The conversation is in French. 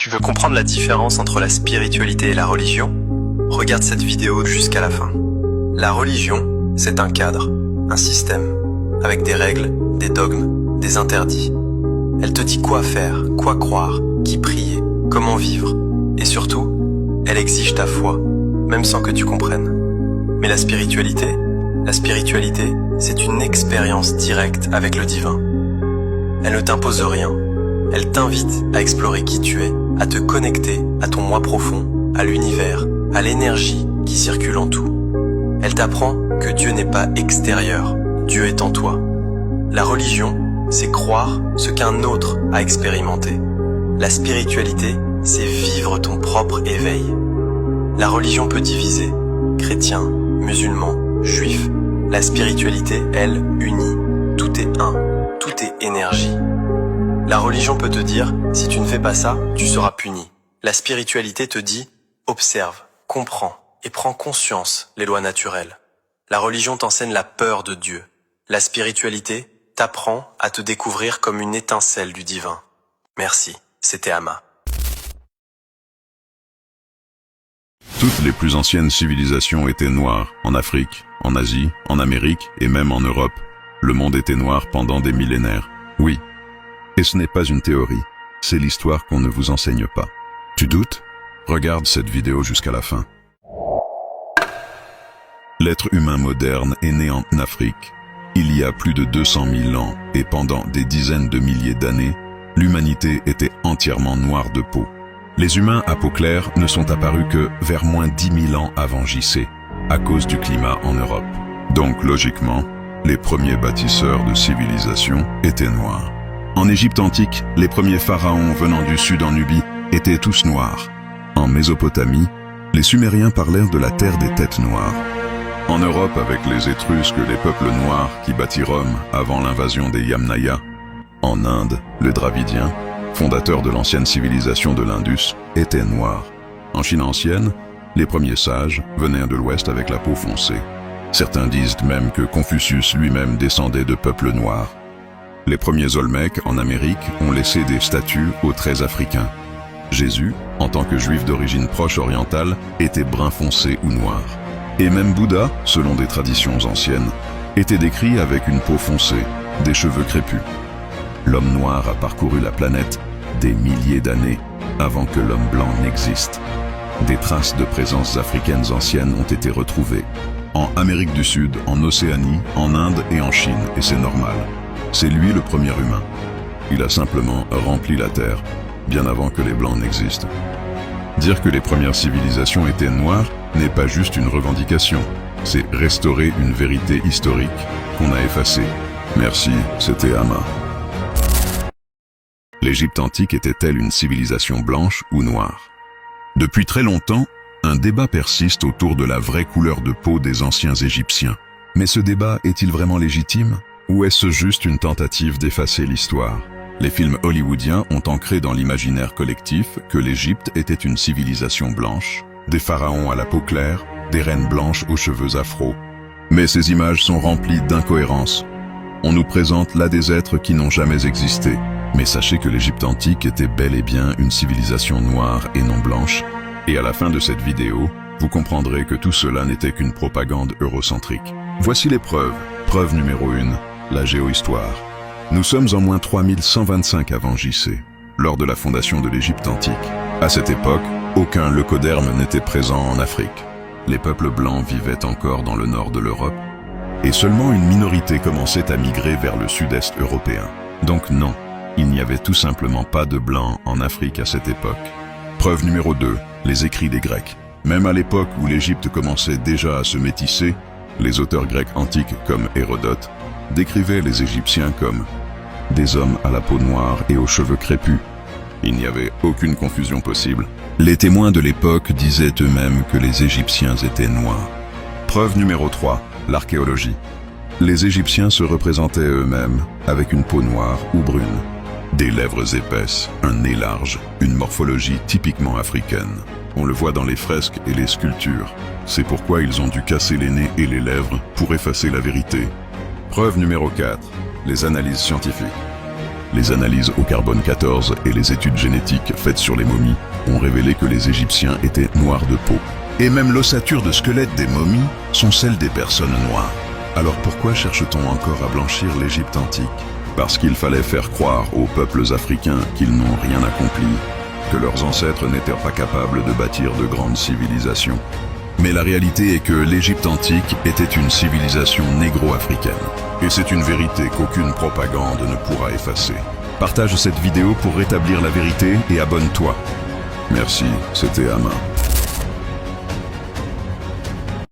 Tu veux comprendre la différence entre la spiritualité et la religion? Regarde cette vidéo jusqu'à la fin. La religion, c'est un cadre, un système, avec des règles, des dogmes, des interdits. Elle te dit quoi faire, quoi croire, qui prier, comment vivre, et surtout, elle exige ta foi, même sans que tu comprennes. Mais la spiritualité, c'est une expérience directe avec le divin. Elle ne t'impose rien. Elle t'invite à explorer qui tu es, à te connecter à ton moi profond, à l'univers, à l'énergie qui circule en tout. Elle t'apprend que Dieu n'est pas extérieur, Dieu est en toi. La religion, c'est croire ce qu'un autre a expérimenté. La spiritualité, c'est vivre ton propre éveil. La religion peut diviser, chrétiens, musulmans, juifs. La spiritualité, elle, unit. Tout est un, tout est énergie. La religion peut te dire, si tu ne fais pas ça, tu seras puni. La spiritualité te dit, observe, comprends et prends conscience les lois naturelles. La religion t'enseigne la peur de Dieu. La spiritualité t'apprend à te découvrir comme une étincelle du divin. Merci, c'était Ama. Toutes les plus anciennes civilisations étaient noires, en Afrique, en Asie, en Amérique et même en Europe. Le monde était noir pendant des millénaires. Oui. Et ce n'est pas une théorie, c'est l'histoire qu'on ne vous enseigne pas. Tu doutes? Regarde cette vidéo jusqu'à la fin. L'être humain moderne est né en Afrique. Il y a plus de 200 000 ans, et pendant des dizaines de milliers d'années, l'humanité était entièrement noire de peau. Les humains à peau claire ne sont apparus que vers moins 10 000 ans avant JC, à cause du climat en Europe. Donc logiquement, les premiers bâtisseurs de civilisation étaient noirs. En Égypte antique, les premiers pharaons venant du sud en Nubie étaient tous noirs. En Mésopotamie, les Sumériens parlèrent de la terre des têtes noires. En Europe, avec les Étrusques, les peuples noirs qui bâtirent Rome avant l'invasion des Yamnaya. En Inde, les Dravidiens, fondateurs de l'ancienne civilisation de l'Indus, étaient noirs. En Chine ancienne, les premiers sages venaient de l'Ouest avec la peau foncée. Certains disent même que Confucius lui-même descendait de peuples noirs. Les premiers Olmecs en Amérique ont laissé des statues aux traits africains. Jésus, en tant que juif d'origine proche orientale, était brun foncé ou noir. Et même Bouddha, selon des traditions anciennes, était décrit avec une peau foncée, des cheveux crépus. L'homme noir a parcouru la planète des milliers d'années avant que l'homme blanc n'existe. Des traces de présences africaines anciennes ont été retrouvées en Amérique du Sud, en Océanie, en Inde et en Chine, et c'est normal. C'est lui le premier humain. Il a simplement rempli la Terre, bien avant que les Blancs n'existent. Dire que les premières civilisations étaient noires n'est pas juste une revendication, c'est restaurer une vérité historique qu'on a effacée. Merci, c'était Ama. L'Égypte antique était-elle une civilisation blanche ou noire? Depuis très longtemps, un débat persiste autour de la vraie couleur de peau des anciens Égyptiens. Mais ce débat est-il vraiment légitime? Ou est-ce juste une tentative d'effacer l'histoire? Les films hollywoodiens ont ancré dans l'imaginaire collectif que l'Égypte était une civilisation blanche, des pharaons à la peau claire, des reines blanches aux cheveux afro. Mais ces images sont remplies d'incohérences. On nous présente là des êtres qui n'ont jamais existé. Mais sachez que l'Égypte antique était bel et bien une civilisation noire et non blanche. Et à la fin de cette vidéo, vous comprendrez que tout cela n'était qu'une propagande eurocentrique. Voici les preuves. Preuve numéro 1, la géohistoire. Nous sommes en moins 3125 avant JC, lors de la fondation de l'Égypte antique. À cette époque, aucun leucoderme n'était présent en Afrique. Les peuples blancs vivaient encore dans le nord de l'Europe, et seulement une minorité commençait à migrer vers le sud-est européen. Donc non, il n'y avait tout simplement pas de blancs en Afrique à cette époque. Preuve numéro 2, les écrits des Grecs. Même à l'époque où l'Égypte commençait déjà à se métisser, les auteurs grecs antiques comme Hérodote décrivaient les Égyptiens comme des hommes à la peau noire et aux cheveux crépus. Il n'y avait aucune confusion possible. Les témoins de l'époque disaient eux-mêmes que les Égyptiens étaient noirs. Preuve numéro 3, l'archéologie. Les Égyptiens se représentaient eux-mêmes avec une peau noire ou brune, des lèvres épaisses, un nez large, une morphologie typiquement africaine. On le voit dans les fresques et les sculptures. C'est pourquoi ils ont dû casser les nez et les lèvres pour effacer la vérité. Preuve numéro 4, les analyses scientifiques. Les analyses au carbone 14 et les études génétiques faites sur les momies ont révélé que les Égyptiens étaient noirs de peau. Et même l'ossature de squelette des momies sont celles des personnes noires. Alors pourquoi cherche-t-on encore à blanchir l'Égypte antique? Parce qu'il fallait faire croire aux peuples africains qu'ils n'ont rien accompli, que leurs ancêtres n'étaient pas capables de bâtir de grandes civilisations. Mais la réalité est que l'Égypte antique était une civilisation négro-africaine. Et c'est une vérité qu'aucune propagande ne pourra effacer. Partage cette vidéo pour rétablir la vérité et abonne-toi. Merci, c'était Ama.